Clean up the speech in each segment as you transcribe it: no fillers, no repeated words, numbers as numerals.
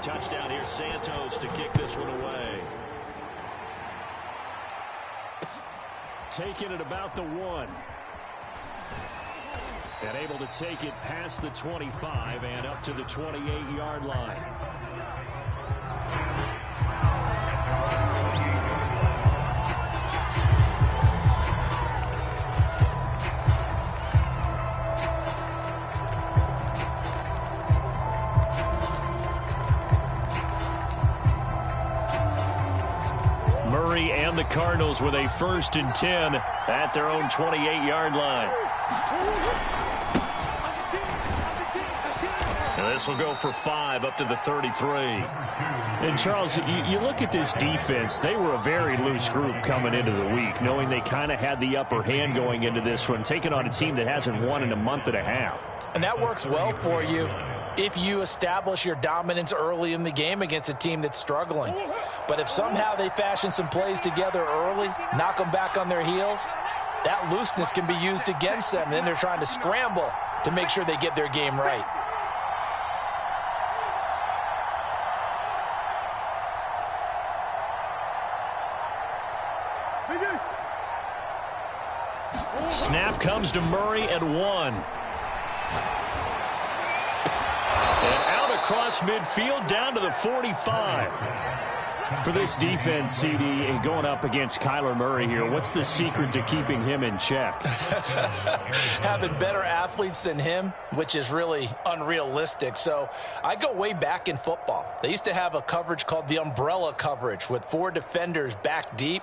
touchdown here, Santos, to kick this one away. Taking it about the 1. And able to take it past the 25 and up to the 28-yard line. Murray and the Cardinals with a 1st and 10 at their own 28-yard line. And this will go for 5 up to the 33. And, Charles, you look at this defense, they were a very loose group coming into the week, knowing they kind of had the upper hand going into this one, taking on a team that hasn't won in a month and a half. And that works well for you if you establish your dominance early in the game against a team that's struggling. But if somehow they fashion some plays together early, knock them back on their heels, that looseness can be used against them. Then they're trying to scramble to make sure they get their game right. Snap comes to Murray at 1. And out across midfield down to the 45. For this defense, CD, and going up against Kyler Murray here, what's the secret to keeping him in check? Having better athletes than him, which is really unrealistic. So I go way back in football. They used to have a coverage called the umbrella coverage with 4 defenders back deep.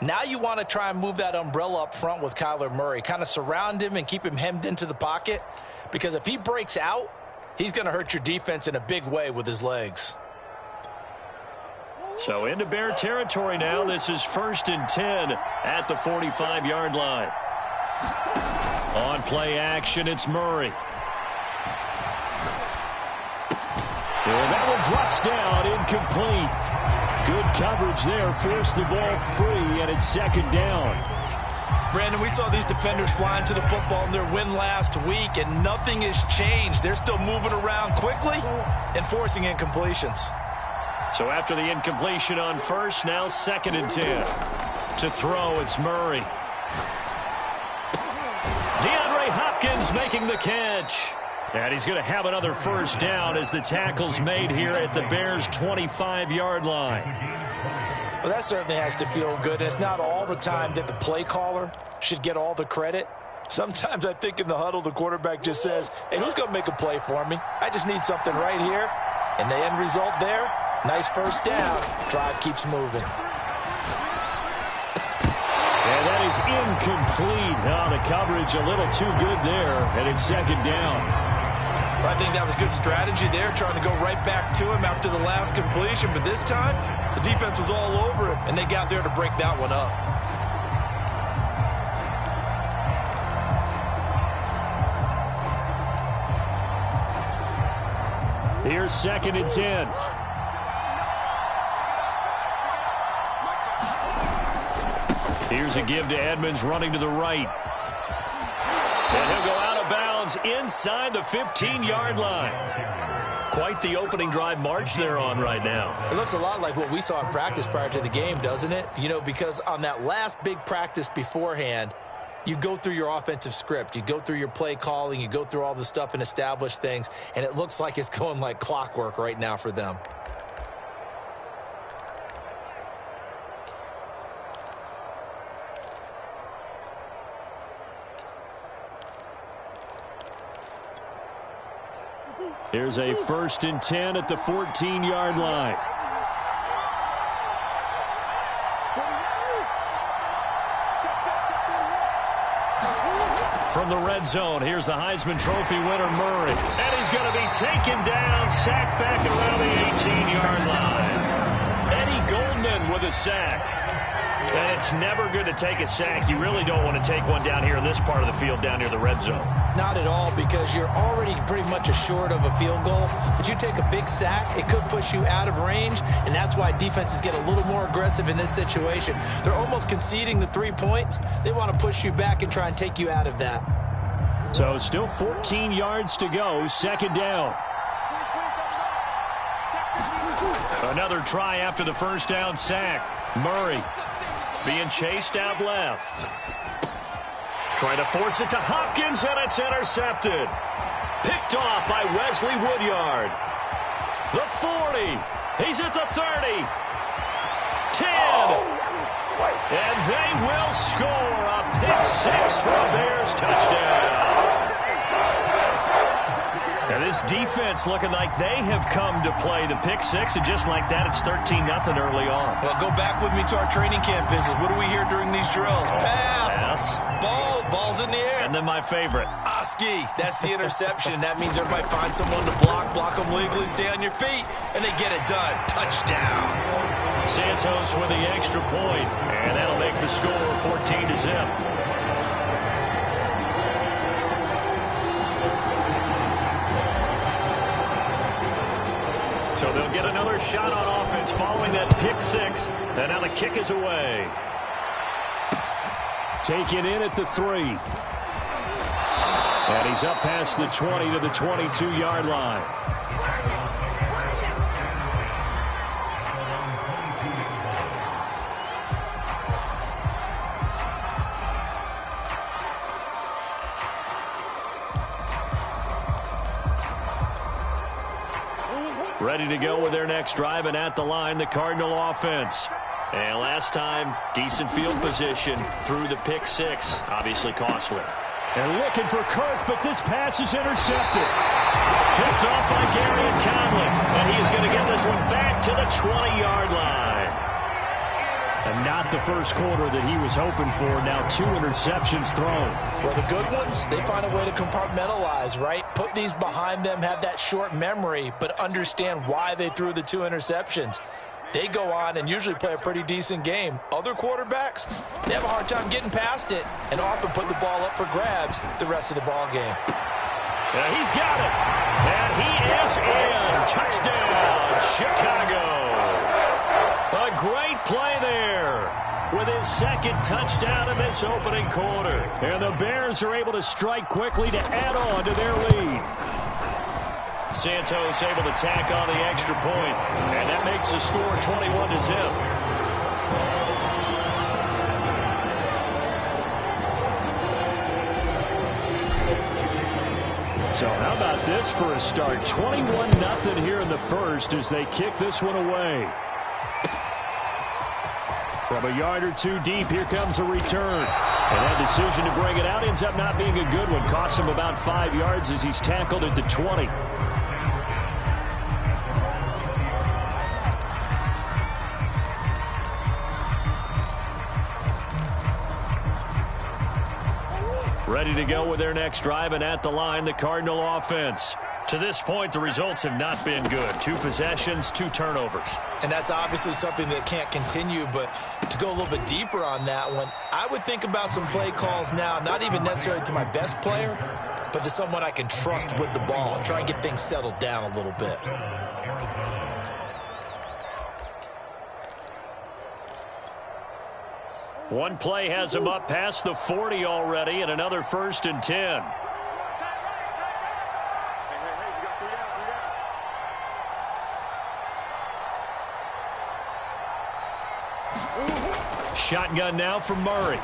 Now you want to try and move that umbrella up front with Kyler Murray. Kind of surround him and keep him hemmed into the pocket. Because if he breaks out, he's going to hurt your defense in a big way with his legs. So into Bear territory now. This is 1st and 10 at the 45-yard line. On play action, it's Murray. And that one drops down, incomplete. Good coverage there, forced the ball free, and it's 2nd down. Brandon, we saw these defenders flying to the football in their win last week, and nothing has changed. They're still moving around quickly and forcing incompletions. So after the incompletion on 1st, now 2nd and 10. To throw, it's Murray. DeAndre Hopkins making the catch. And he's going to have another 1st down as the tackle's made here at the Bears' 25-yard line. Well, that certainly has to feel good. It's not all the time that the play caller should get all the credit. Sometimes I think in the huddle, the quarterback just says, hey, who's going to make a play for me? I just need something right here. And the end result there, nice 1st down. Drive keeps moving. And that is incomplete. Oh, the coverage a little too good there, and it's 2nd down. I think that was good strategy there, trying to go right back to him after the last completion. But this time, the defense was all over him, and they got there to break that one up. Here's 2nd and 10. Here's a give to Edmonds running to the right. And he'll go out of bounds inside the 15-yard line. Quite the opening drive march they're on right now. It looks a lot like what we saw in practice prior to the game, doesn't it? You know, because on that last big practice beforehand, you go through your offensive script. You go through your play calling. You go through all the stuff and establish things. And it looks like it's going like clockwork right now for them. Here's a 1st and 10 at the 14-yard line. From the red zone, here's the Heisman Trophy winner, Murray. And he's going to be taken down, sacked back around the 18-yard line. Eddie Goldman with a sack. And it's never good to take a sack. You really don't want to take one down here in this part of the field down near the red zone. Not at all, because you're already pretty much assured of a field goal. But you take a big sack, it could push you out of range, and that's why defenses get a little more aggressive in this situation. They're almost conceding the 3 points. They want to push you back and try and take you out of that. So still 14 yards to go, 2nd down. Another try after the first down sack. Murray being chased out left. Trying to force it to Hopkins, and it's intercepted. Picked off by Wesley Woodyard. The 40. He's at the 30. 10. And they will score a pick-6 for a Bears touchdown. Now this defense looking like they have come to play the pick-6, and just like that, it's 13-0 early on. Well, go back with me to our training camp visits. What do we hear during these drills? Pass. Ball's in the air. And then my favorite. Oski. That's the interception. That means everybody finds someone to block them legally, stay on your feet, and they get it done. Touchdown. Santos with the extra point, and that'll make the score 14-0. So they'll get another shot on offense following that pick-6, and now the kick is away. Taken in at the 3. And he's up past the 20 to the 22-yard line. Ready to go with their next drive, and at the line, the Cardinal offense. And last time, decent field position through the pick-6, obviously costly. And looking for Kirk, but this pass is intercepted. Picked off by Gary Conley, and he is going to get this one back to the 20-yard line. And not the first quarter that he was hoping for. Now 2 interceptions thrown. Well, the good ones, they find a way to compartmentalize, right? Put these behind them, have that short memory, but understand why they threw the 2 interceptions. They go on and usually play a pretty decent game. Other quarterbacks, they have a hard time getting past it and often put the ball up for grabs the rest of the ball game. Yeah, he's got it. And he is in. Touchdown, Chicago. A great play there with his second touchdown in this opening quarter. And the Bears are able to strike quickly to add on to their lead. Santos able to tack on the extra point, and that makes the score 21-0. So how about this for a start? 21-0 here in the first as they kick this one away. From a yard or 2 deep, here comes a return. And that decision to bring it out ends up not being a good one. Costs him about 5 yards as he's tackled at the 20. Ready to go with their next drive, and at the line, the Cardinal offense. To this point, the results have not been good. 2 possessions, 2 turnovers. And that's obviously something that can't continue, but to go a little bit deeper on that one, I would think about some play calls now, not even necessarily to my best player, but to someone I can trust with the ball. Try and get things settled down a little bit. One play has him up past the 40 already, and another 1st and 10. Shotgun now from Murray.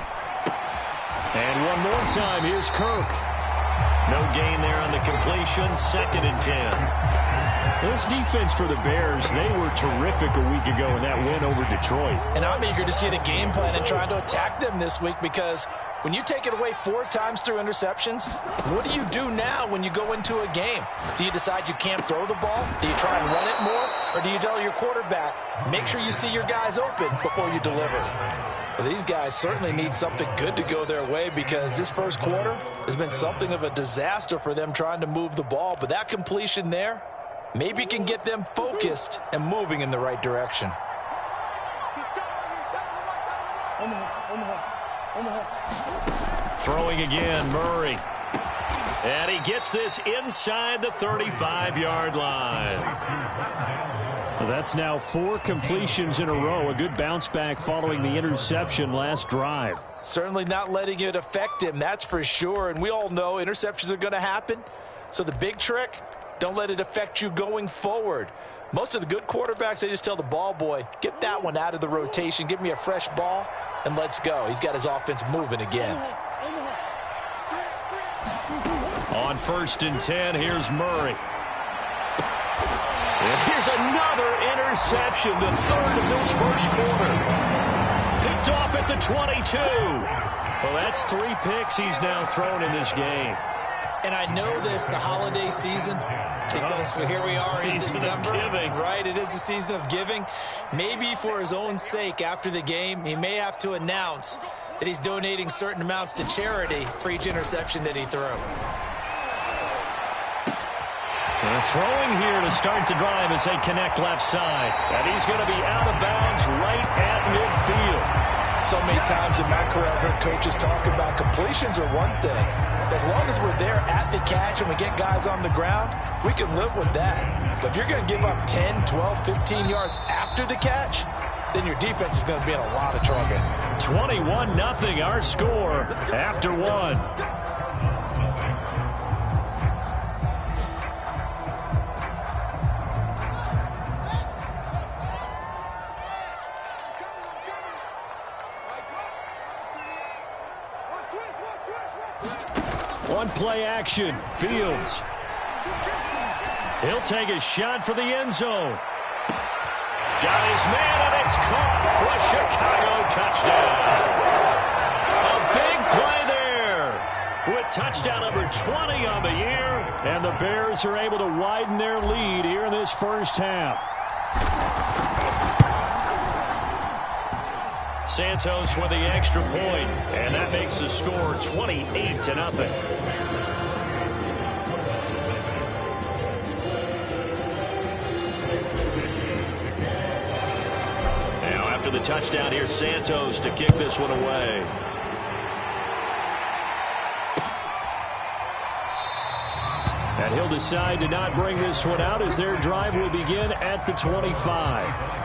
And one more time, here's Kirk. No gain there on the completion, 2nd and 10. This defense for the Bears, they were terrific a week ago in that win over Detroit. And I'm eager to see the game plan and trying to attack them this week, because when you take it away 4 times through interceptions, what do you do now when you go into a game? Do you decide you can't throw the ball? Do you try and run it more? Or do you tell your quarterback, make sure you see your guys open before you deliver? Well, these guys certainly need something good to go their way, because this first quarter has been something of a disaster for them trying to move the ball. But that completion there maybe can get them focused and moving in the right direction. Throwing again, Murray. And he gets this inside the 35-yard line. That's now 4 completions in a row. A good bounce back following the interception last drive. Certainly not letting it affect him, that's for sure. And we all know interceptions are going to happen. So the big trick, Don't let it affect you going forward. Most of the good quarterbacks, they just tell the ball boy, get that one out of the rotation, give me a fresh ball, and let's go. He's got his offense moving again. On 1st and 10, here's Murray. And here's another interception, the third of this first quarter. Picked off at the 22. Well, that's 3 picks he's now thrown in this game. And I know this, the holiday season, because here we are in December. Right, it is the season of giving. Maybe for his own sake, after the game, he may have to announce that he's donating certain amounts to charity for each interception that he threw. And throwing here to start the drive as they connect left side. And he's going to be out of bounds right at midfield. So many times in my career, I've heard coaches talk about completions are one thing. As long as we're there at the catch and we get guys on the ground, we can live with that. But if you're going to give up 10, 12, 15 yards after the catch, then your defense is going to be in a lot of trouble. 21-0 our score after 1. One play action. Fields. He'll take a shot for the end zone. Got his man, and it's caught for a Chicago touchdown. A big play there with touchdown number 20 on the year. And the Bears are able to widen their lead here in this first half. Santos with the extra point, and that makes the score 28-0. Now after the touchdown, here's Santos to kick this one away. And he'll decide to not bring this one out as their drive will begin at the 25.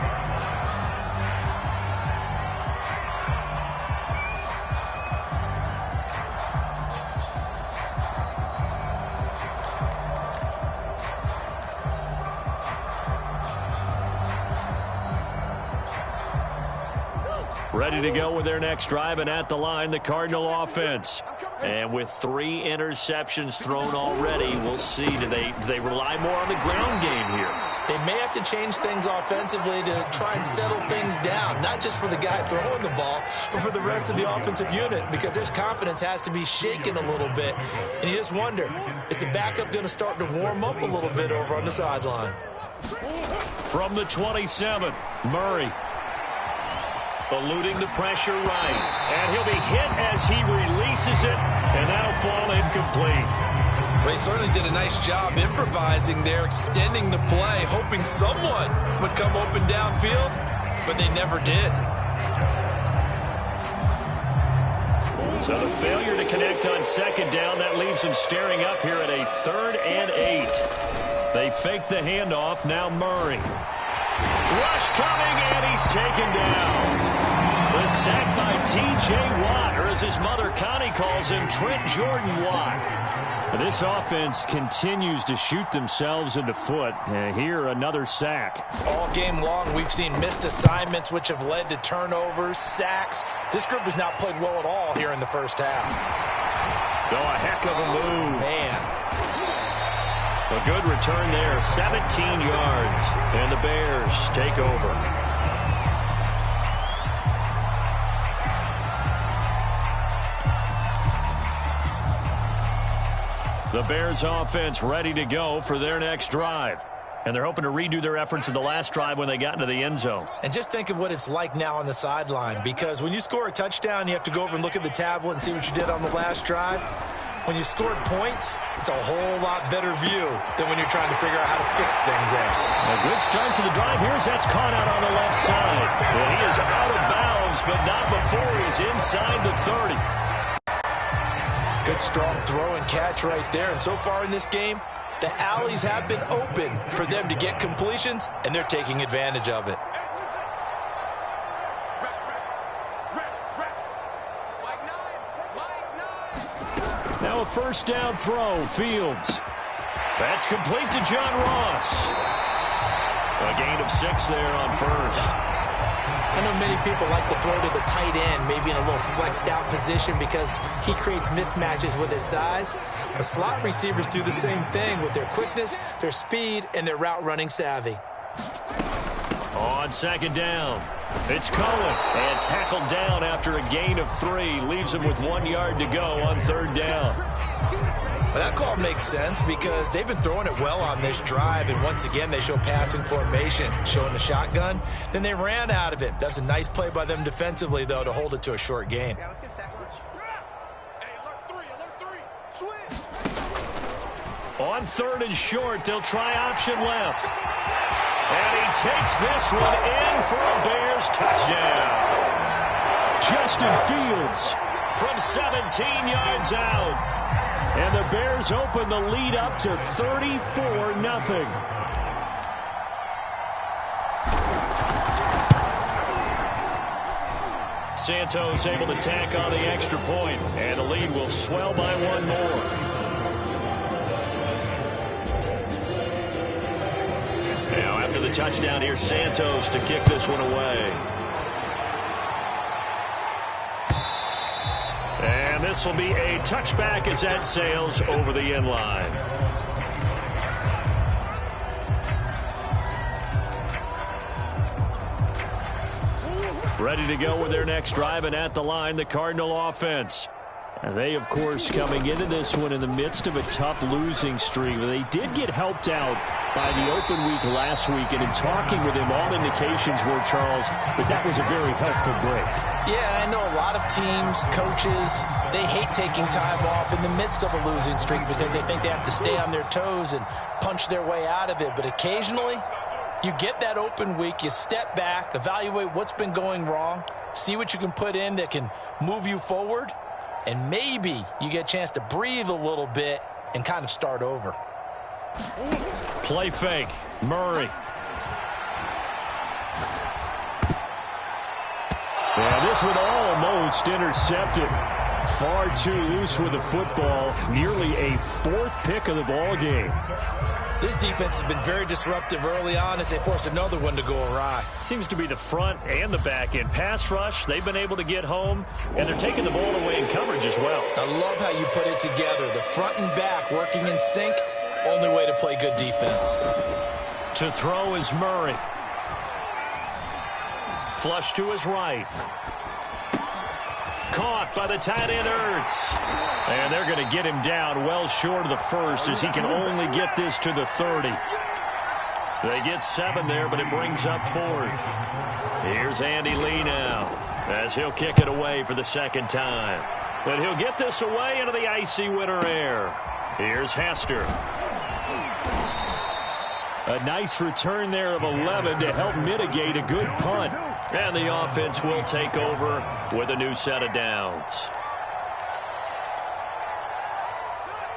Ready to go with their next drive, and at the line, the Cardinal offense. And with 3 interceptions thrown already, we'll see. Do they rely more on the ground game here? They may have to change things offensively to try and settle things down, not just for the guy throwing the ball, but for the rest of the offensive unit, because their confidence has to be shaken a little bit. And you just wonder, is the backup going to start to warm up a little bit over on the sideline? From the 27, Murray. Eluding the pressure right. And he'll be hit as he releases it, and that'll fall incomplete. Well, he certainly did a nice job improvising there, extending the play, hoping someone would come open downfield, but they never did. So the failure to connect on 2nd down, that leaves them staring up here at a 3rd and 8. They fake the handoff, now Murray. Rush coming, and he's taken down. The sack by T.J. Watt, or as his mother Connie calls him, Trent Jordan Watt. This offense continues to shoot themselves in the foot. And here, another sack. All game long, we've seen missed assignments, which have led to turnovers, sacks. This group has not played well at all here in the first half. Oh, a heck of a move. Man. A good return there, 17 yards. And the Bears take over. The Bears offense ready to go for their next drive. And they're hoping to redo their efforts in the last drive when they got into the end zone. And just think of what it's like now on the sideline, because when you score a touchdown, you have to go over and look at the tablet and see what you did on the last drive. When you scored points, it's a whole lot better view than when you're trying to figure out how to fix things there. A good start to the drive. Here's that's caught out on the left side. Well, he is out of bounds, but not before he's inside the 30. Good strong throw and catch right there. And so far in this game, the alleys have been open for them to get completions, and they're taking advantage of it. Now a 1st down throw, Fields. That's complete to John Ross. A gain of 6 there on first. I know many people like to throw to the tight end, maybe in a little flexed out position because he creates mismatches with his size. But slot receivers do the same thing with their quickness, their speed, and their route running savvy. On second down, it's Cohen, and tackled down after a gain of 3. Leaves him with 1 yard to go on third down. Well, that call makes sense because they've been throwing it well on this drive, and once again they show passing formation, showing the shotgun. Then they ran out of it. That's a nice play by them defensively, though, to hold it to a short gain. Yeah, let's get sack lunch. Hey, alert 3, switch. On third and short, they'll try option left. And he takes this one in for a Bears touchdown. Justin Fields from 17 yards out. And the Bears open the lead up to 34-0. Santos able to tack on the extra point, and the lead will swell by 1 more. Now after the touchdown, here's Santos to kick this one away. And this will be a touchback as that sails over the end line. Ready to go with their next drive, and at the line, the Cardinal offense. And they, of course, coming into this one in the midst of a tough losing streak. They did get helped out by the open week last week, and in talking with him, all indications were, Charles, that was a very helpful break. Yeah, I know a lot of teams, coaches, they hate taking time off in the midst of a losing streak because they think they have to stay on their toes and punch their way out of it. But occasionally, you get that open week, you step back, evaluate what's been going wrong, see what you can put in that can move you forward, and maybe you get a chance to breathe a little bit and kind of start over. Play fake. Murray. And this one almost intercepted. Far too loose with the football. Nearly a 4th pick of the ball game. This defense has been very disruptive early on as they force another one to go awry. Seems to be the front and the back end. Pass rush, they've been able to get home, and they're taking the ball away in coverage as well. I love how you put it together. The front and back working in sync. Only way to play good defense. To throw is Murray. Flush to his right. Caught by the tight end, Ertz. And they're going to get him down well short of the first as he can only get this to the 30. They get 7 there, but it brings up 4th. Here's Andy Lee now as he'll kick it away for the second time. But he'll get this away into the icy winter air. Here's Hester. A nice return there of 11 to help mitigate a good punt. And the offense will take over with a new set of downs.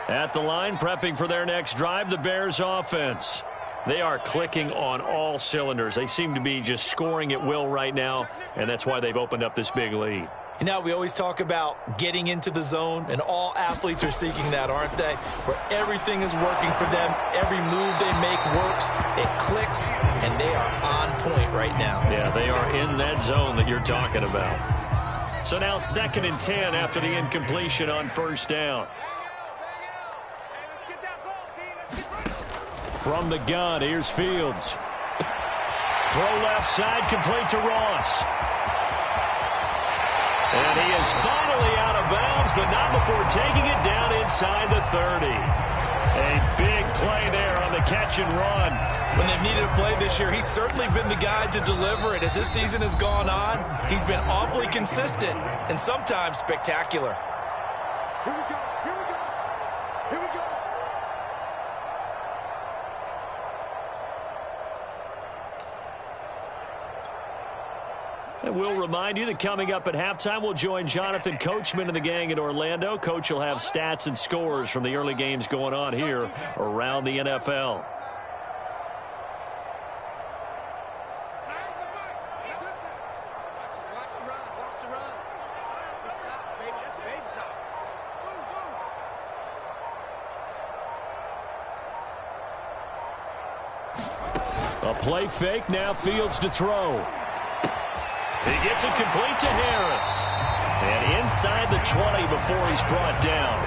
At the line, prepping for their next drive, the Bears offense. They are clicking on all cylinders. They seem to be just scoring at will right now, and that's why they've opened up this big lead. You know, we always talk about getting into the zone, and all athletes are seeking that, aren't they? Where everything is working for them, every move they make works, it clicks, and they are on point right now. Yeah, they are in that zone that you're talking about. So now 2nd and 10 after the incompletion on first down. From the gun, here's Fields. Throw left side, complete to Ross. And he is finally out of bounds, but not before taking it down inside the 30. A big play there on the catch and run. When they've needed a play this year, he's certainly been the guy to deliver it. As this season has gone on, he's been awfully consistent and sometimes spectacular. Here we go. And we'll remind you that coming up at halftime, we'll join Jonathan Coachman and the gang in Orlando. Coach will have stats and scores from the early games going on here around the NFL. A play fake, now Fields to throw. He gets it complete to Harris. And inside the 20 before he's brought down.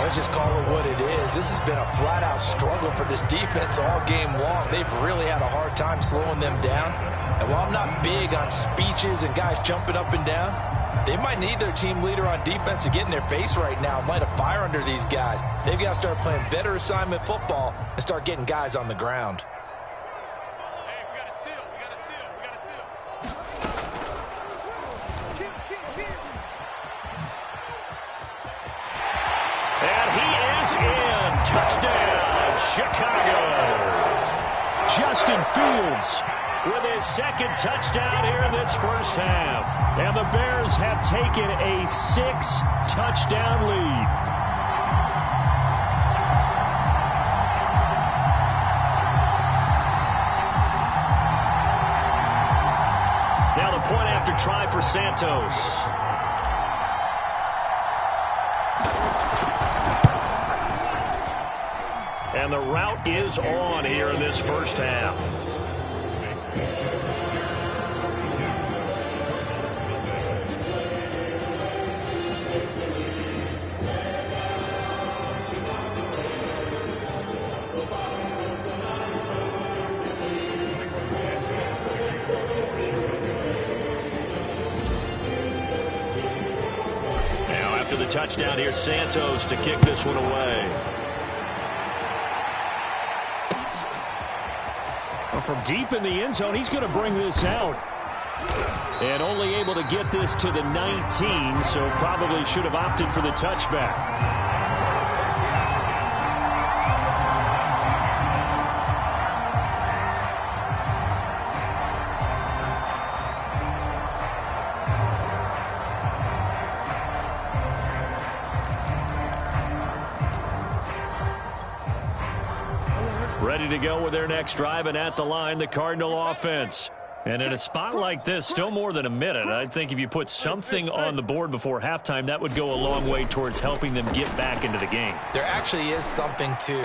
Let's just call it what it is. This has been a flat-out struggle for this defense all game long. They've really had a hard time slowing them down. And while I'm not big on speeches and guys jumping up and down, they might need their team leader on defense to get in their face right now and light a fire under these guys. They've got to start playing better assignment football and start getting guys on the ground. Hey, we got a seal. We got a seal. We got a seal. Kill. And he is in. Touchdown, Chicago. Justin Fields with his second touchdown here in this first half. And the Bears have taken a 6-touchdown lead. Now the point after try for Santos. And the route is on here in this first half. Now after the touchdown, here's Santos to kick this one away. From deep in the end zone, he's going to bring this out. And only able to get this to the 19, so probably should have opted for the touchback. Ready to go with their next drive, and at the line, the Cardinal offense. And in a spot like this, still more than a minute, I think if you put something on the board before halftime, that would go a long way towards helping them get back into the game. There actually is something to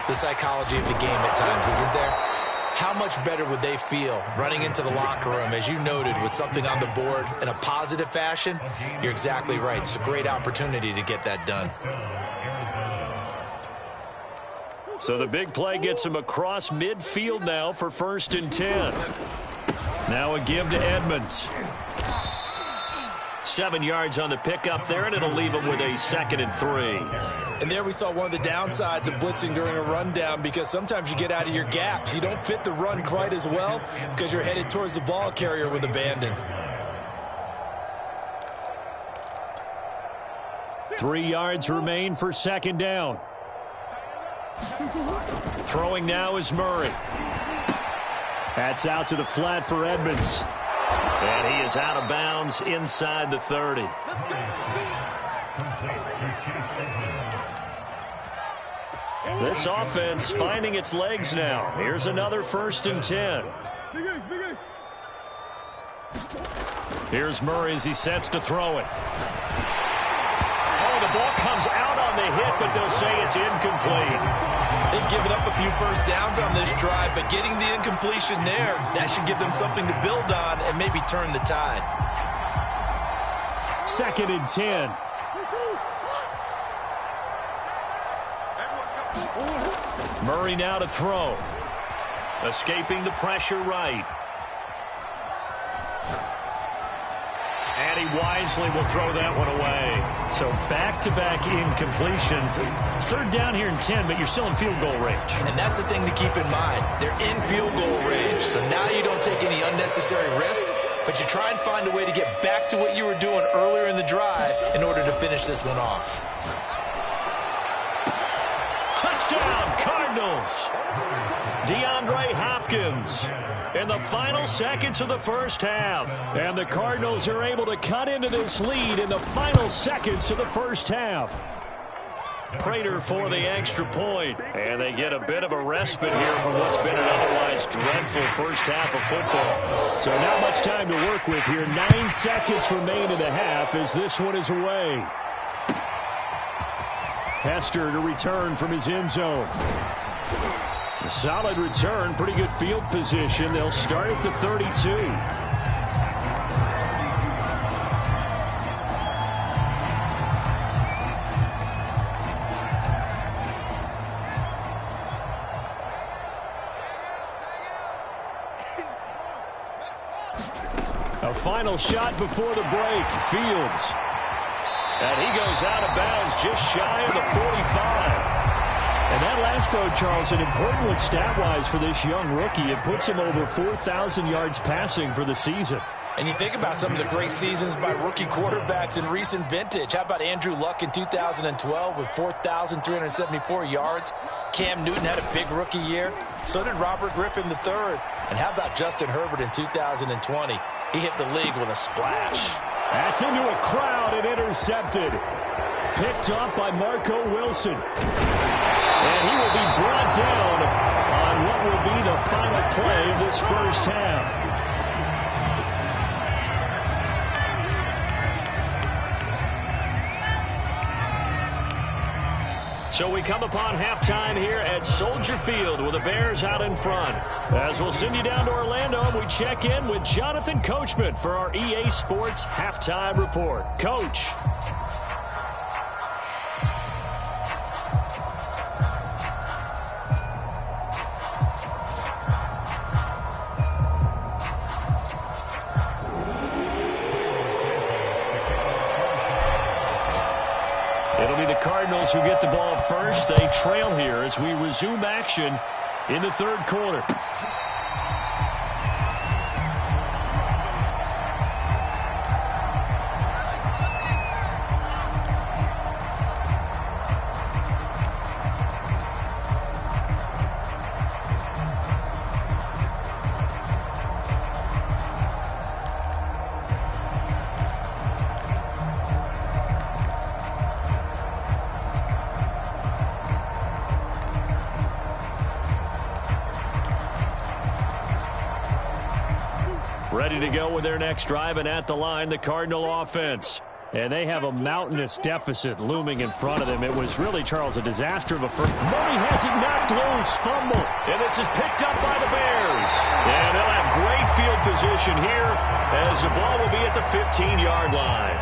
the psychology of the game at times, isn't there? How much better would they feel running into the locker room, as you noted, with something on the board in a positive fashion? You're exactly right. It's a great opportunity to get that done. So the big play gets him across midfield now for 1st and 10. Now a give to Edmonds. 7 yards on the pickup there, and it'll leave him with a 2nd and 3. And there we saw one of the downsides of blitzing during a rundown, because sometimes you get out of your gaps. You don't fit the run quite as well because you're headed towards the ball carrier with abandon. 3 yards remain for 2nd down. Throwing now is Murray. That's out to the flat for Edmonds. And he is out of bounds inside the 30. This offense finding its legs now. Here's another 1st and 10. Here's Murray as he sets to throw it. Oh, the ball comes out on the hit, but they'll say it's incomplete. They've given up a few first downs on this drive, but getting the incompletion there, that should give them something to build on and maybe turn the tide. 2nd and 10. Murray now to throw. Escaping the pressure right. And he wisely will throw that one away. So back-to-back incompletions. 3rd down here in 10, but you're still in field goal range. And that's the thing to keep in mind. They're in field goal range, so now you don't take any unnecessary risks, but you try and find a way to get back to what you were doing earlier in the drive in order to finish this one off. Touchdown, Cardinals. DeAndre Hopkins in the final seconds of the first half. And the Cardinals are able to cut into this lead in the final seconds of the first half. Prater for the extra point. And they get a bit of a respite here from what's been an otherwise dreadful first half of football. So not much time to work with here. 9 seconds remain in the half as this one is away. Hester to return from his end zone. A solid return, pretty good field position. They'll start at the 32. A final shot before the break. Fields. And he goes out of bounds just shy of the 45. And that last throw, Charles, an important one stat-wise for this young rookie. It puts him over 4,000 yards passing for the season. And you think about some of the great seasons by rookie quarterbacks in recent vintage. How about Andrew Luck in 2012 with 4,374 yards? Cam Newton had a big rookie year. So did Robert Griffin III. And how about Justin Herbert in 2020? He hit the league with a splash. That's into a crowd and intercepted. Picked off by Marco Wilson. And he will be brought down on what will be the final play of this first half. So we come upon halftime here at Soldier Field with the Bears out in front. As we'll send you down to Orlando, and we check in with Jonathan Coachman for our EA Sports Halftime Report. Coach. It'll be the Cardinals who get the ball first. They trail here as we resume action in the third quarter. Ready to go with their next drive, and at the line, the Cardinal offense. And they have a mountainous deficit looming in front of them. It was really, Charles, a disaster of a first. Murray has it knocked loose. Fumble. And this is picked up by the Bears. And they'll have great field position here as the ball will be at the 15-yard line.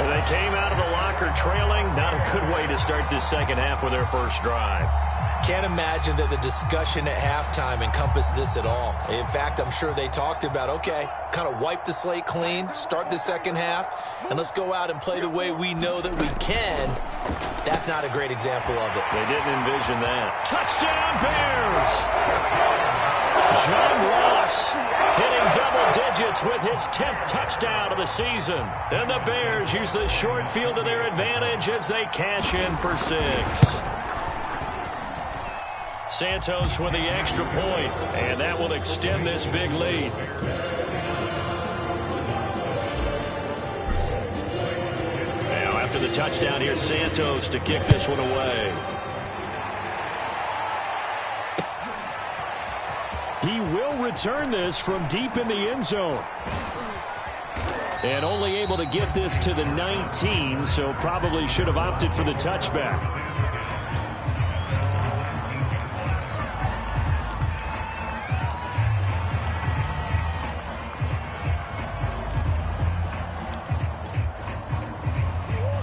And they came out of the locker trailing. Not a good way to start this second half with their first drive. Can't imagine that the discussion at halftime encompassed this at all. In fact, I'm sure they talked about, okay, kind of wipe the slate clean, start the second half, and let's go out and play the way we know that we can. That's not a great example of it. They didn't envision that. Touchdown, Bears! John Ross hitting double digits with his 10th touchdown of the season. And the Bears use the short field to their advantage as they cash in for 6. Santos with the extra point, and that will extend this big lead. Now, after the touchdown, here's Santos to kick this one away. He will return this from deep in the end zone. And only able to get this to the 19, so probably should have opted for the touchback.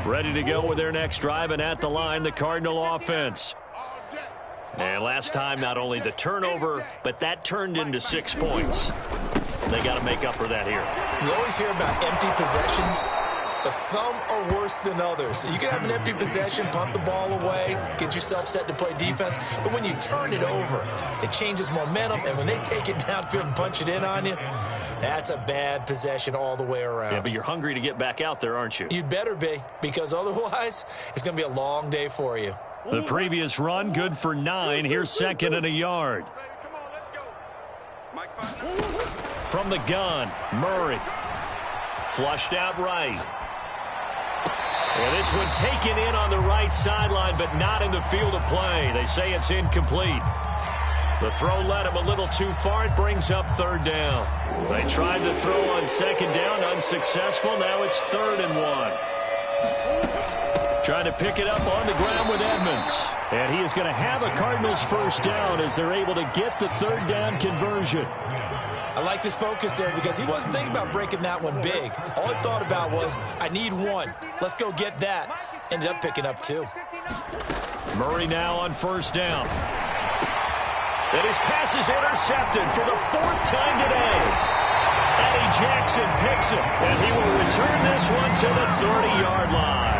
Ready to go with their next drive, and at the line, the Cardinal offense. And last time, not only the turnover, but that turned into 6 points. They got to make up for that here. You always hear about empty possessions, but some are worse than others. You can have an empty possession, punt the ball away, get yourself set to play defense, but when you turn it over, it changes momentum, and when they take it downfield and punch it in on you, that's a bad possession all the way around. Yeah, but you're hungry to get back out there, aren't you? You'd better be, because otherwise, it's going to be a long day for you. The previous run, good for 9. Here's second and a yard. Come on, let's go. From the gun, Murray. Flushed out right. And this one taken in on the right sideline, but not in the field of play. They say it's incomplete. The throw led him a little too far. It brings up third down. They tried to throw on second down, unsuccessful. Now it's 3rd and 1. Trying to pick it up on the ground with Edmonds. And he is going to have a Cardinals first down as they're able to get the third down conversion. I liked his focus there because he wasn't thinking about breaking that one big. All he thought about was, I need one. Let's go get that. Ended up picking up two. Murray now on first down. And his pass is intercepted for the fourth time today. Eddie Jackson picks it, and he will return this one to the 30-yard line.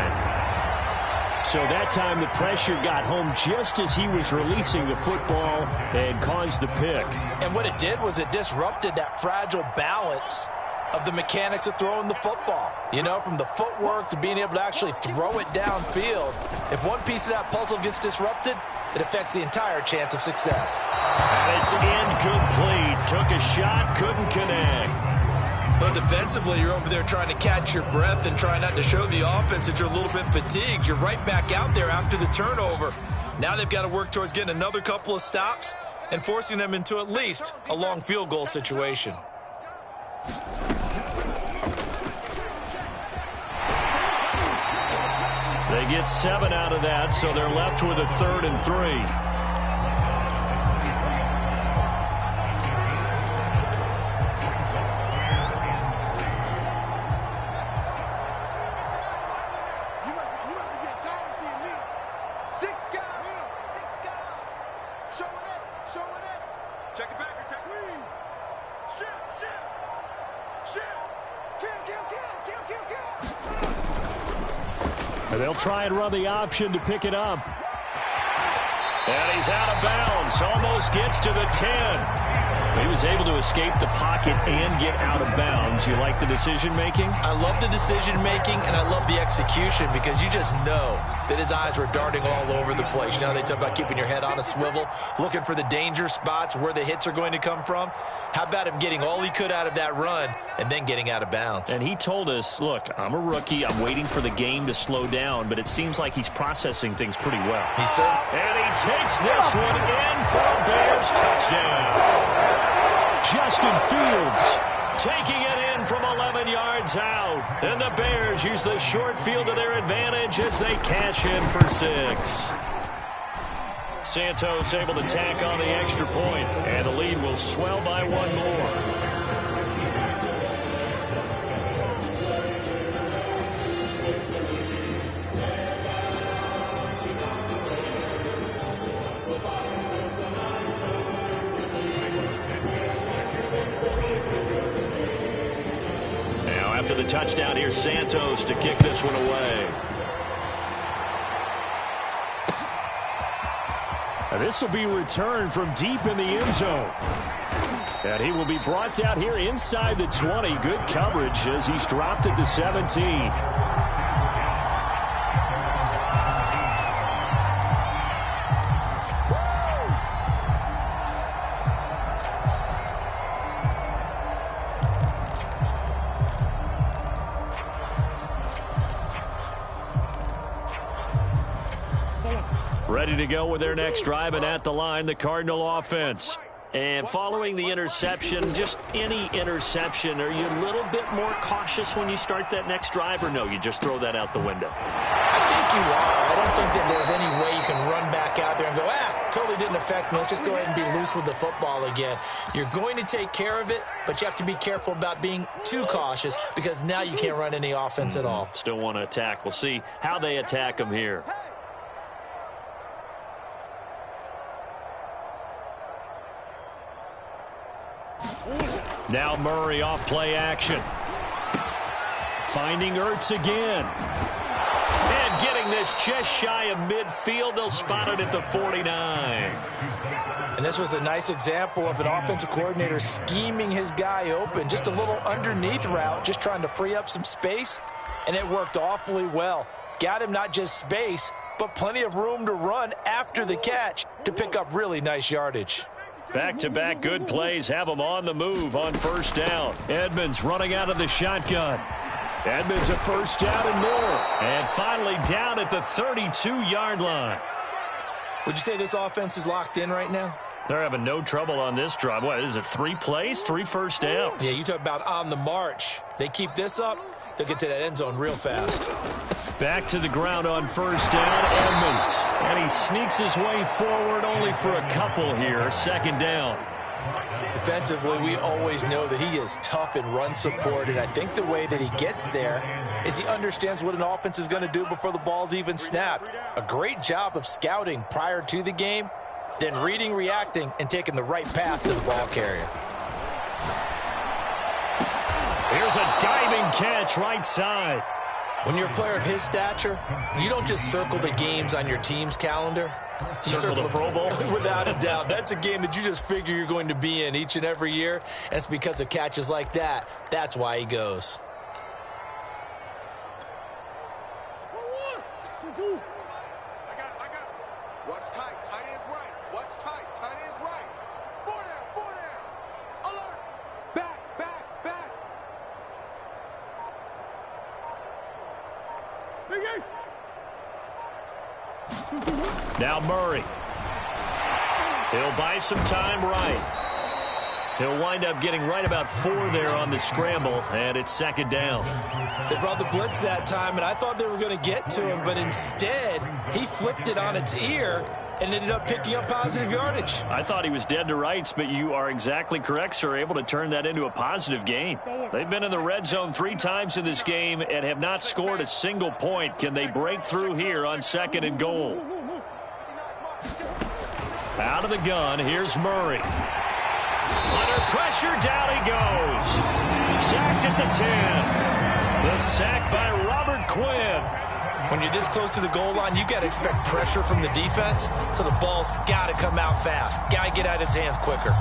So that time the pressure got home just as he was releasing the football and caused the pick. And what it did was it disrupted that fragile balance of the mechanics of throwing the football. You know, from the footwork to being able to actually throw it downfield. If one piece of that puzzle gets disrupted, it affects the entire chance of success. And it's incomplete. Took a shot, couldn't connect. But defensively, you're over there trying to catch your breath and try not to show the offense that you're a little bit fatigued. You're right back out there after the turnover. Now they've got to work towards getting another couple of stops and forcing them into at least a long field goal situation. They get 7 out of that, so they're left with a 3rd and 3. And they'll try and run the option to pick it up. And he's out of bounds. Almost gets to the 10. He was able to escape the pocket and get out of bounds. You like the decision-making? I love the decision-making, and I love the execution because you just know that his eyes were darting all over the place. You know, they talk about keeping your head on a swivel, looking for the danger spots, where the hits are going to come from. How about him getting all he could out of that run and then getting out of bounds? And he told us, look, I'm a rookie. I'm waiting for the game to slow down, but it seems like he's processing things pretty well. Yes, sir. And he takes this one in for a Bears touchdown. Justin Fields taking it in from 11 yards out. And the Bears use the short field to their advantage as they cash in for 6. Santos able to tack on the extra point, and the lead will swell by 1 more. After the touchdown, here's Santos to kick this one away. And this will be returned from deep in the end zone. And he will be brought down here inside the 20. Good coverage as he's dropped at the 17. Ready to go with their next drive, and at the line, the Cardinal offense. And following the interception, just any interception, are you a little bit more cautious when you start that next drive, or no, you just throw that out the window? I think you are. I don't think that there's any way you can run back out there and go, totally didn't affect me. Let's just go ahead and be loose with the football again. You're going to take care of it, but you have to be careful about being too cautious because now you can't run any offense at all. Still want to attack. We'll see how they attack them here. Now Murray off play action. Finding Ertz again. And getting this just shy of midfield. They'll spot it at the 49. And this was a nice example of an offensive coordinator scheming his guy open. Just a little underneath route, just trying to free up some space. And it worked awfully well. Got him not just space, but plenty of room to run after the catch to pick up really nice yardage. Back-to-back good plays have them on the move on first down. Edmonds running out of the shotgun. Edmonds a first down and more. And finally down at the 32-yard line. Would you say this offense is locked in right now? They're having no trouble on this drive. What is it, 3 plays, 3 first downs? Yeah, you talk about on the march. They keep this up, they'll get to that end zone real fast. Back to the ground on first down, Edmonds. And he sneaks his way forward only for a couple here. Second down. Defensively, we always know that he is tough in run support, and I think the way that he gets there is he understands what an offense is going to do before the ball's even snapped. A great job of scouting prior to the game, then reading, reacting, and taking the right path to the ball carrier. Here's a diving catch right side. When you're a player of his stature, you don't just circle the games on your team's calendar. You circle the Pro Bowl? Without a doubt. That's a game that you just figure you're going to be in each and every year. And it's because of catches like that. That's why he goes. I got. What's tight? Tight is right. What's tight? Tight is right. Four down. Alert. Back. Big Ace. Now Murray. He'll buy some time right. He'll wind up getting right about 4 there on the scramble, and it's second down. They brought the blitz that time, and I thought they were going to get to him, but instead he flipped it on its ear and ended up picking up positive yardage. I thought he was dead to rights, but you are exactly correct, sir, able to turn that into a positive gain. They've been in the red zone 3 times in this game and have not scored a single point. Can they break through here on second and goal? Out of the gun, here's Murray. Under pressure, down he goes. Sacked at the 10. The sack by Robert Quinn. When you're this close to the goal line, you got to expect pressure from the defense, so the ball's got to come out fast. Got to get out of his hands quicker.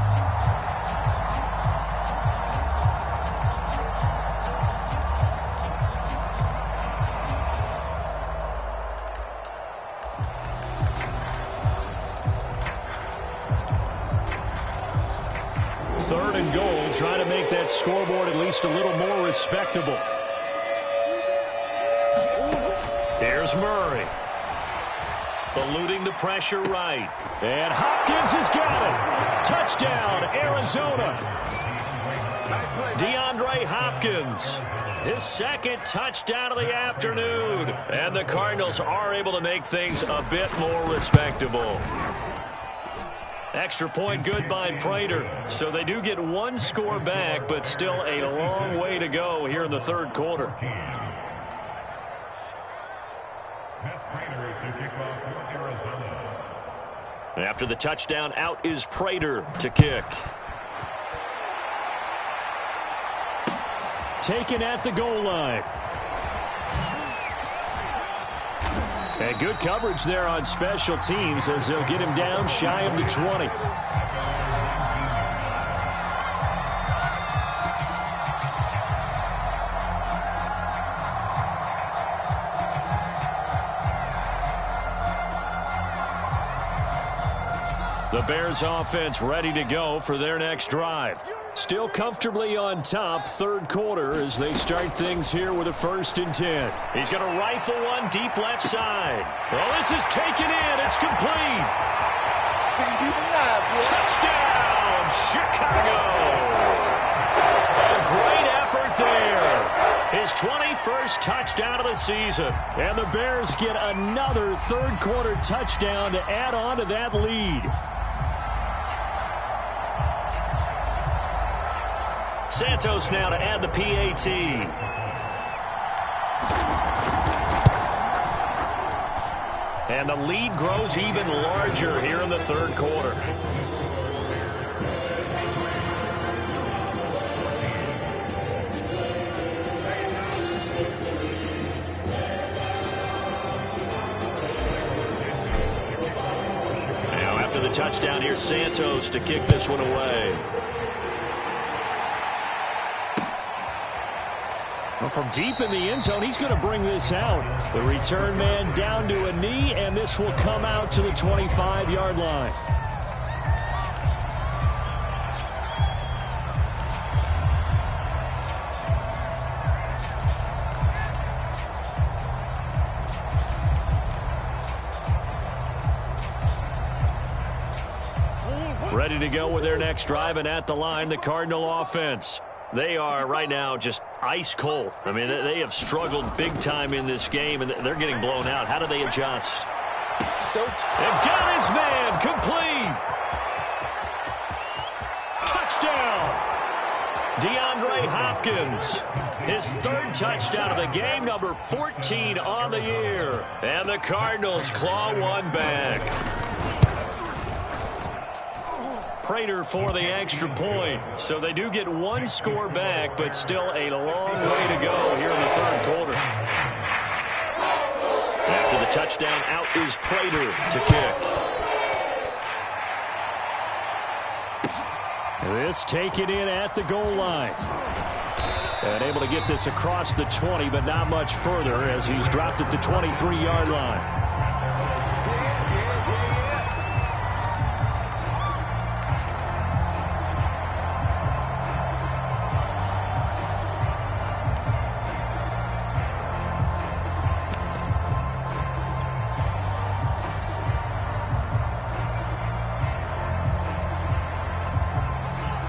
Third and goal, trying to make that scoreboard at least a little more respectable. Here's Murray. Eluding the pressure right. And Hopkins has got it. Touchdown, Arizona. DeAndre Hopkins. His second touchdown of the afternoon. And the Cardinals are able to make things a bit more respectable. Extra point good by Prater. So they do get 1 score back, but still a long way to go here in the third quarter. After the touchdown, out is Prater to kick. Taken at the goal line. And good coverage there on special teams as they'll get him down shy of the 20. The Bears offense ready to go for their next drive. Still comfortably on top, third quarter as they start things here with a 1st and 10. He's going to rifle one deep left side. Well, this is taken in. It's complete. Touchdown, Chicago. A great effort there. His 21st touchdown of the season. And the Bears get another third quarter touchdown to add on to that lead. Santos now to add the PAT. And the lead grows even larger here in the third quarter. Now after the touchdown, here's Santos to kick this one away. From deep in the end zone, he's going to bring this out. The return man down to a knee, and this will come out to the 25-yard line. Ready to go with their next drive, and at the line, the Cardinal offense. They are right now just ice cold. I mean, they have struggled big time in this game, and they're getting blown out. How do they adjust? And got his man complete. Touchdown. DeAndre Hopkins, his third touchdown of the game, number 14 on the year. And the Cardinals claw one back. Prater for the extra point. So they do get one score back, but still a long way to go here in the third quarter. After the touchdown, out is Prater to kick. This taken in at the goal line. And able to get this across the 20, but not much further as he's dropped at the 23-yard line.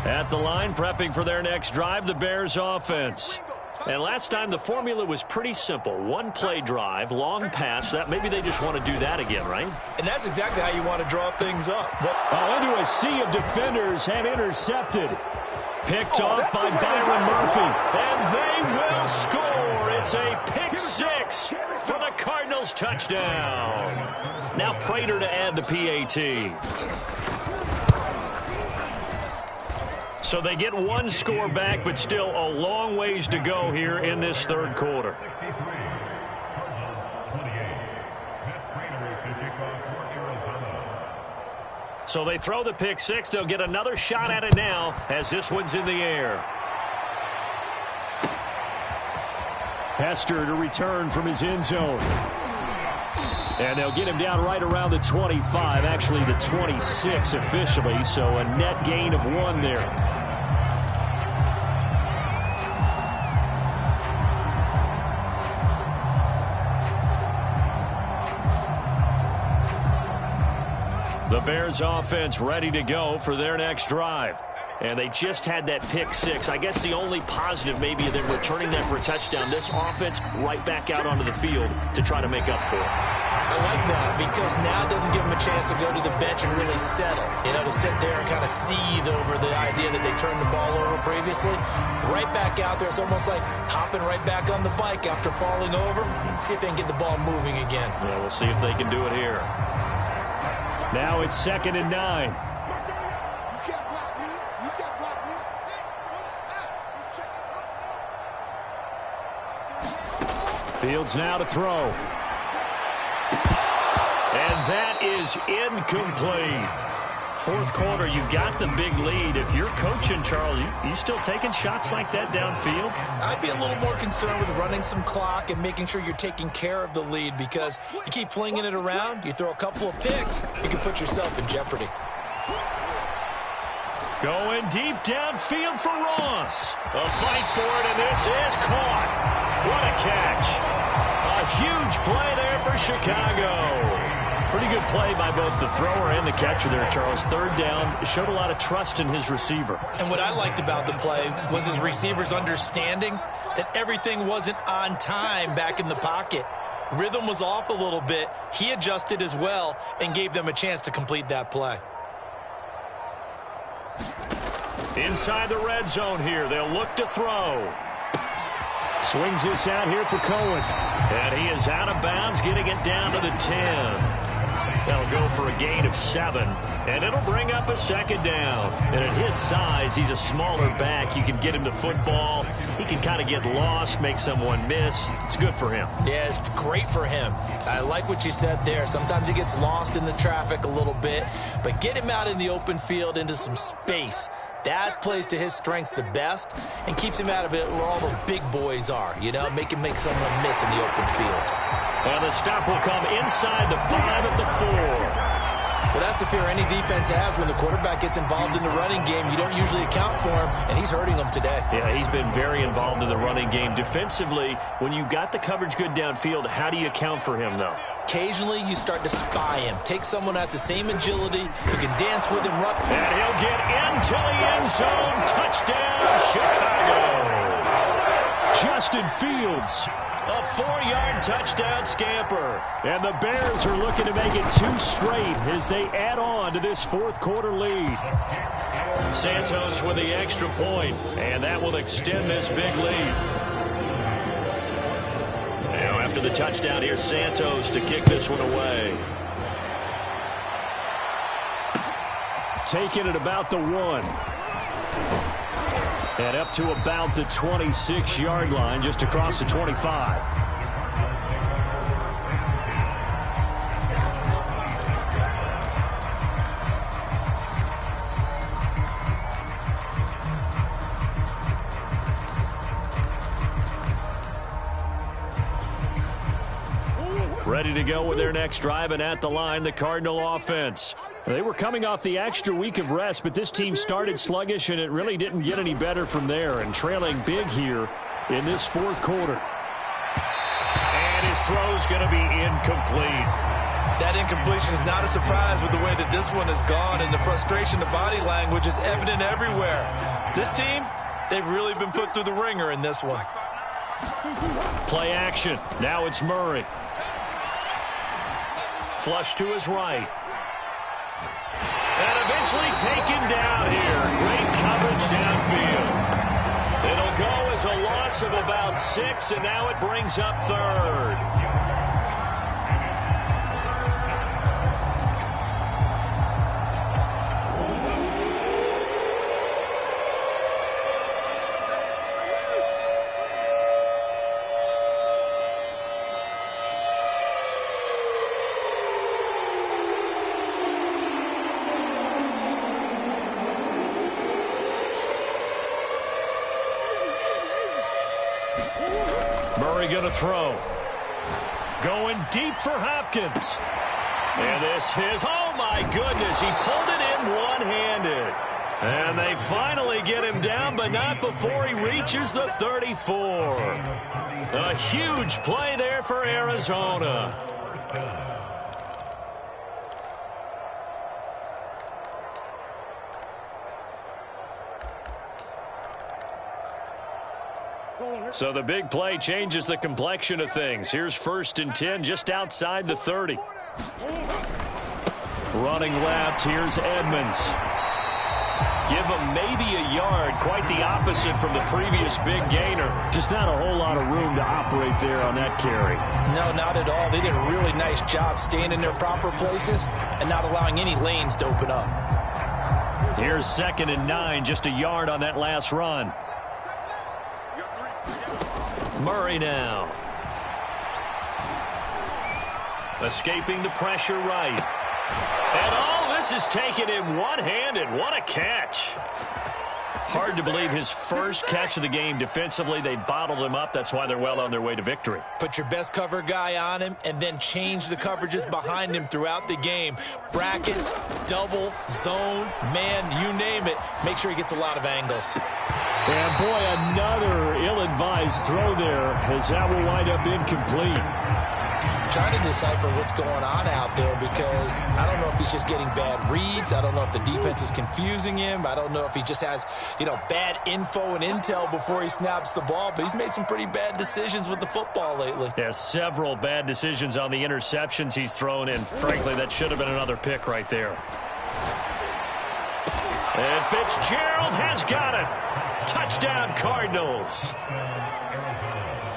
At the line, prepping for their next drive, the Bears offense. And last time, the formula was pretty simple. One-play drive, long pass. That maybe they just want to do that again, right? And that's exactly how you want to draw things up. Into a sea of defenders and intercepted. Picked off by Byron Murphy. And they will score. It's a pick six for the Cardinals touchdown. Now Prater to add the PAT. So they get one score back, but still a long ways to go here in this third quarter. So they throw the pick six. They'll get another shot at it now as this one's in the air. Hester to return from his end zone. And they'll get him down right around the 25, actually the 26 officially, so a net gain of one there. The Bears offense ready to go for their next drive. And they just had that pick six. I guess the only positive maybe of them returning that for a touchdown. This offense right back out onto the field to try to make up for it. I like that because now it doesn't give them a chance to go to the bench and really settle. You know, to sit there and kind of seethe over the idea that they turned the ball over previously. Right back out there. It's almost like hopping right back on the bike after falling over. See if they can get the ball moving again. Yeah, we'll see if they can do it here. Now it's 2nd and 9. Fields now to throw. And that is incomplete. Fourth quarter, you've got the big lead. If you're coaching, Charles, you still taking shots like that downfield? I'd be a little more concerned with running some clock and making sure you're taking care of the lead because you keep flinging it around, you throw a couple of picks, you can put yourself in jeopardy. Going deep downfield for Ross. A fight for it, and this is caught. What a catch. A huge play there for Chicago. Pretty good play by both the thrower and the catcher there, Charles. Third down, showed a lot of trust in his receiver. And what I liked about the play was his receiver's understanding that everything wasn't on time back in the pocket. Rhythm was off a little bit. He adjusted as well and gave them a chance to complete that play. Inside the red zone here, they'll look to throw. Swings this out here for Cohen. And he is out of bounds, getting it down to the 10. That'll go for a gain of 7, and it'll bring up a 2nd down. And at his size, he's a smaller back. You can get him to football. He can kind of get lost, make someone miss. It's good for him. Yeah, it's great for him. I like what you said there. Sometimes he gets lost in the traffic a little bit, but get him out in the open field into some space. That plays to his strengths the best and keeps him out of it where all the big boys are, you know, make someone miss in the open field. And the stop will come inside the 5 at the 4. Well, that's the fear any defense has when the quarterback gets involved in the running game. You don't usually account for him, and he's hurting them today. Yeah, he's been very involved in the running game. Defensively, when you got the coverage good downfield, how do you account for him, though? Occasionally, you start to spy him. Take someone who has the same agility, who can dance with him. Run. And he'll get into the end zone. Touchdown, Chicago. Justin Fields, a 4-yard touchdown scamper. And the Bears are looking to make it 2 straight as they add on to this fourth quarter lead. Santos with the extra point, and that will extend this big lead. Now after the touchdown, here's Santos to kick this one away. Taking it about the 1. And up to about the 26-yard line, just across the 25. Ready to go with their next drive, and at the line, the Cardinal offense. They were coming off the extra week of rest, but this team started sluggish, and it really didn't get any better from there, and trailing big here in this fourth quarter. And his throw's going to be incomplete. That incompletion is not a surprise with the way that this one has gone, and the frustration, the body language is evident everywhere. This team, they've really been put through the ringer in this one. Play action. Now it's Murray. Flush to his right. And eventually taken down here. Great coverage downfield. It'll go as a loss of about 6, and now it brings up 3rd. Murray going to throw. Going deep for Hopkins. And this is, oh my goodness, he pulled it in one-handed. And they finally get him down, but not before he reaches the 34. A huge play there for Arizona. So the big play changes the complexion of things. Here's 1st and 10 just outside the 30. Running left, here's Edmonds. Give him maybe a yard, quite the opposite from the previous big gainer. Just not a whole lot of room to operate there on that carry. No, not at all. They did a really nice job staying in their proper places and not allowing any lanes to open up. Here's 2nd and 9, just a yard on that last run. Murray now. Escaping the pressure right. And all this is taken in one-handed. What a catch. Hard to believe his first catch of the game defensively. They bottled him up. That's why they're well on their way to victory. Put your best cover guy on him and then change the coverages behind him throughout the game. Brackets, double, zone, man, you name it. Make sure he gets a lot of angles. And boy, another ill-advised throw there as that will wind up incomplete. Trying to decipher what's going on out there because I don't know if he's just getting bad reads. I don't know if the defense is confusing him. I don't know if he just has, bad info and intel before he snaps the ball. But he's made some pretty bad decisions with the football lately. Yeah, several bad decisions on the interceptions he's thrown in. Frankly, that should have been another pick right there. And Fitzgerald has got it. Touchdown, Cardinals.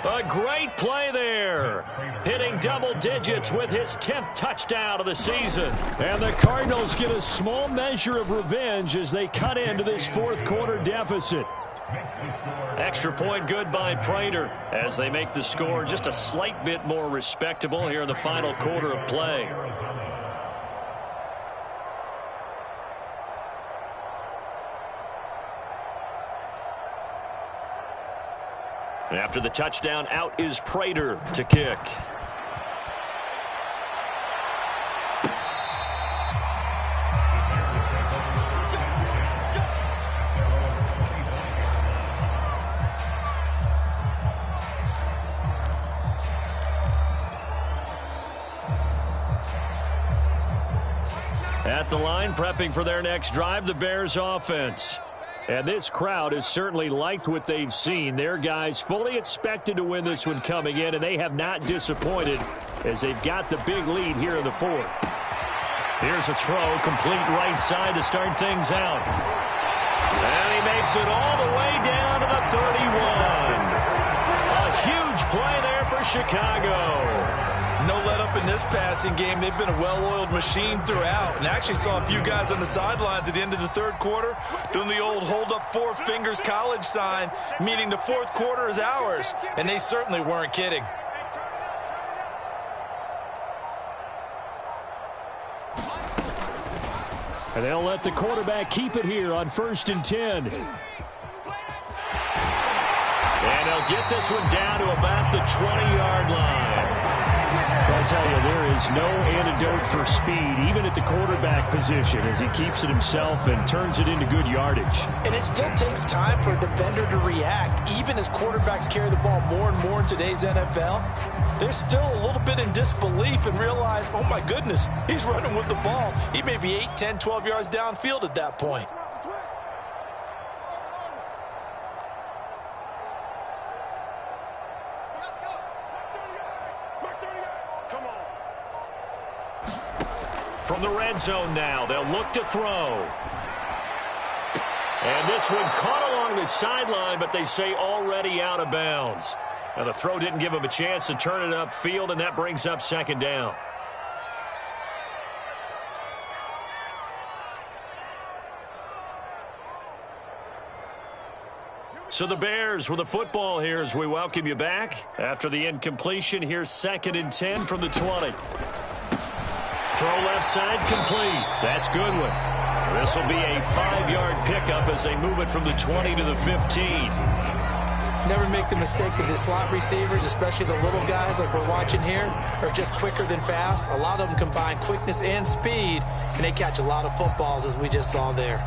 A great play there. Hitting double digits with his 10th touchdown of the season. And the Cardinals get a small measure of revenge as they cut into this fourth quarter deficit. Extra point good by Prater as they make the score just a slight bit more respectable here in the final quarter of play. After the touchdown, out is Prater to kick. at the line, prepping for their next drive, the Bears offense. And this crowd has certainly liked what they've seen. Their guys fully expected to win this one coming in, and they have not disappointed as they've got the big lead here in the fourth. Here's a throw, complete right side to start things out. And he makes it all the way down to the 31. A huge play there for Chicago. No let up in this passing game. They've been a well-oiled machine throughout. And actually saw a few guys on the sidelines at the end of the third quarter doing the old hold up four fingers college sign, meaning the fourth quarter is ours. And they certainly weren't kidding. And they'll let the quarterback keep it here on 1st and 10. And they'll get this one down to about the 20-yard line. I'll tell you, there is no antidote for speed, even at the quarterback position, as he keeps it himself and turns it into good yardage. And it still takes time for a defender to react. Even as quarterbacks carry the ball more and more in today's NFL, they're still a little bit in disbelief and realize, oh my goodness, he's running with the ball. He may be 8, 10, 12 yards downfield at that point. From the red zone now, they'll look to throw. And this one caught along the sideline, but they say already out of bounds. Now the throw didn't give him a chance to turn it upfield, and that brings up 2nd down. So the Bears with the football here as we welcome you back. After the incompletion, here's 2nd and 10 from the 20. Throw left side complete. That's Goodwin. This will be a 5-yard pickup as they move it from the 20 to the 15. Never make the mistake that the slot receivers, especially the little guys like we're watching here, are just quicker than fast. A lot of them combine quickness and speed, and they catch a lot of footballs as we just saw there.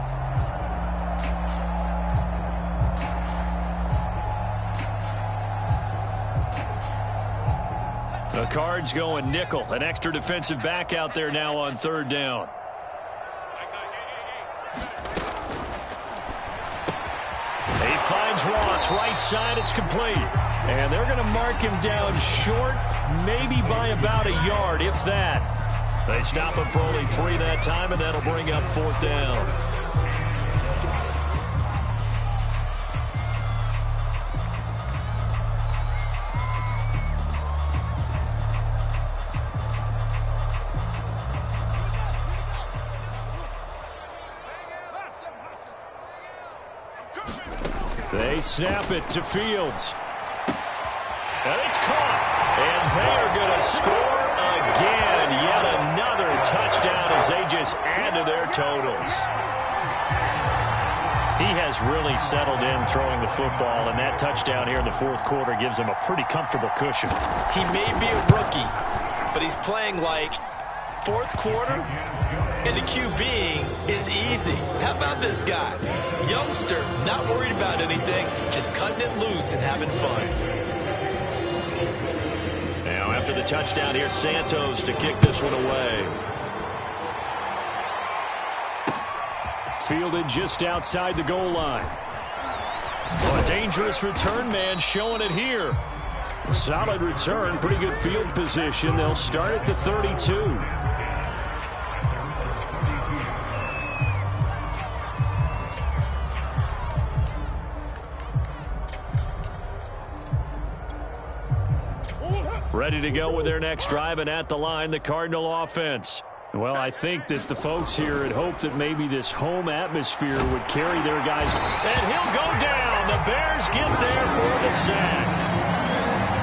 The Cards going nickel. An extra defensive back out there now on 3rd down. He finds Ross, right side, it's complete. And they're going to mark him down short, maybe by about a yard, if that. They stop him for only 3 that time, and that'll bring up 4th down. They snap it to Fields. And it's caught. And they are going to score again. Yet another touchdown as they just add to their totals. He has really settled in throwing the football, and that touchdown here in the 4th quarter gives him a pretty comfortable cushion. He may be a rookie, but he's playing like 4th quarter, and the QBing is easy. How about this guy? Youngster, not worried about anything, just cutting it loose and having fun. Now after the touchdown here, Santos to kick this one away. Fielded just outside the goal line. Oh, a dangerous return man showing it here. A solid return, pretty good field position. They'll start at the 32. Ready to go with their next drive, and at the line, the Cardinal offense. Well, I think that the folks here had hoped that maybe this home atmosphere would carry their guys. And he'll go down. The Bears get there for the sack.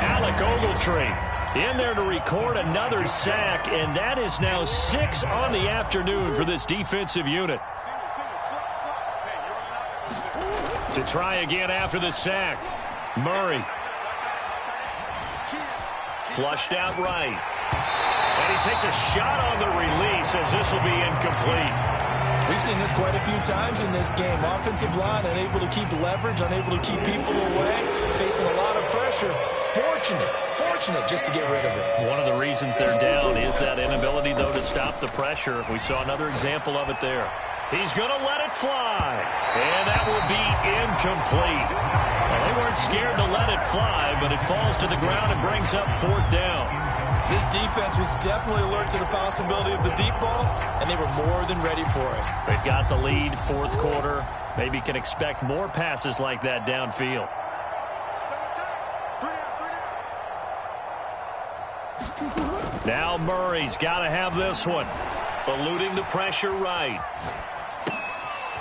Alec Ogletree in there to record another sack, and that is now 6 on the afternoon for this defensive unit. To try again after the sack, Murray. Flushed out right. And he takes a shot on the release as this will be incomplete. We We've seen this quite a few times in this game. Offensive line unable to keep leverage, unable to keep people away, facing a lot of pressure. Fortunate just to get rid of it. One of the reasons they're down is that inability, though, to stop the pressure. We saw another example of it there. He's going to let it fly, and that will be incomplete. Well, they weren't scared to let it fly, but it falls to the ground and brings up 4th down. This defense was definitely alert to the possibility of the deep ball, and they were more than ready for it. They've got the lead, 4th quarter. Maybe can expect more passes like that downfield. Now Murray's got to have this one. Eluding the pressure right.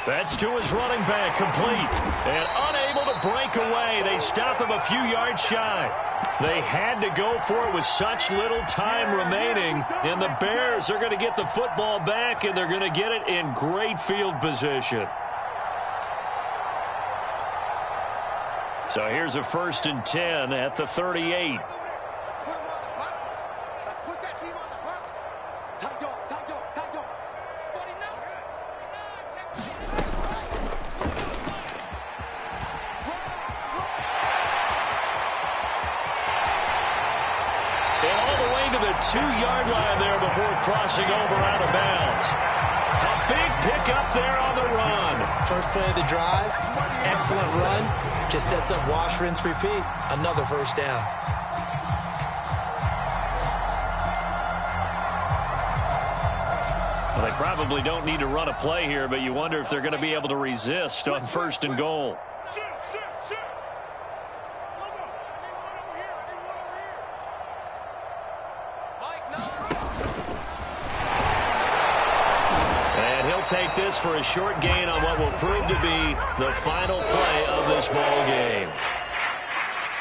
That's to his running back, complete. And unable to break away. They stop him a few yards shy. They had to go for it with such little time remaining. And the Bears are going to get the football back, and they're going to get it in great field position. So here's a 1st and 10 at the 38. To the 2-yard line there before crossing over out of bounds. A big pickup there on the run. First play of the drive, excellent run. Just sets up wash, rinse, repeat. Another 1st down. Well, they probably don't need to run a play here, but you wonder if they're going to be able to resist on 1st and goal. Take this for a short gain on what will prove to be the final play of this ball game.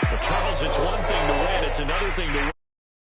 But Charles, it's one thing to win, it's another thing to win.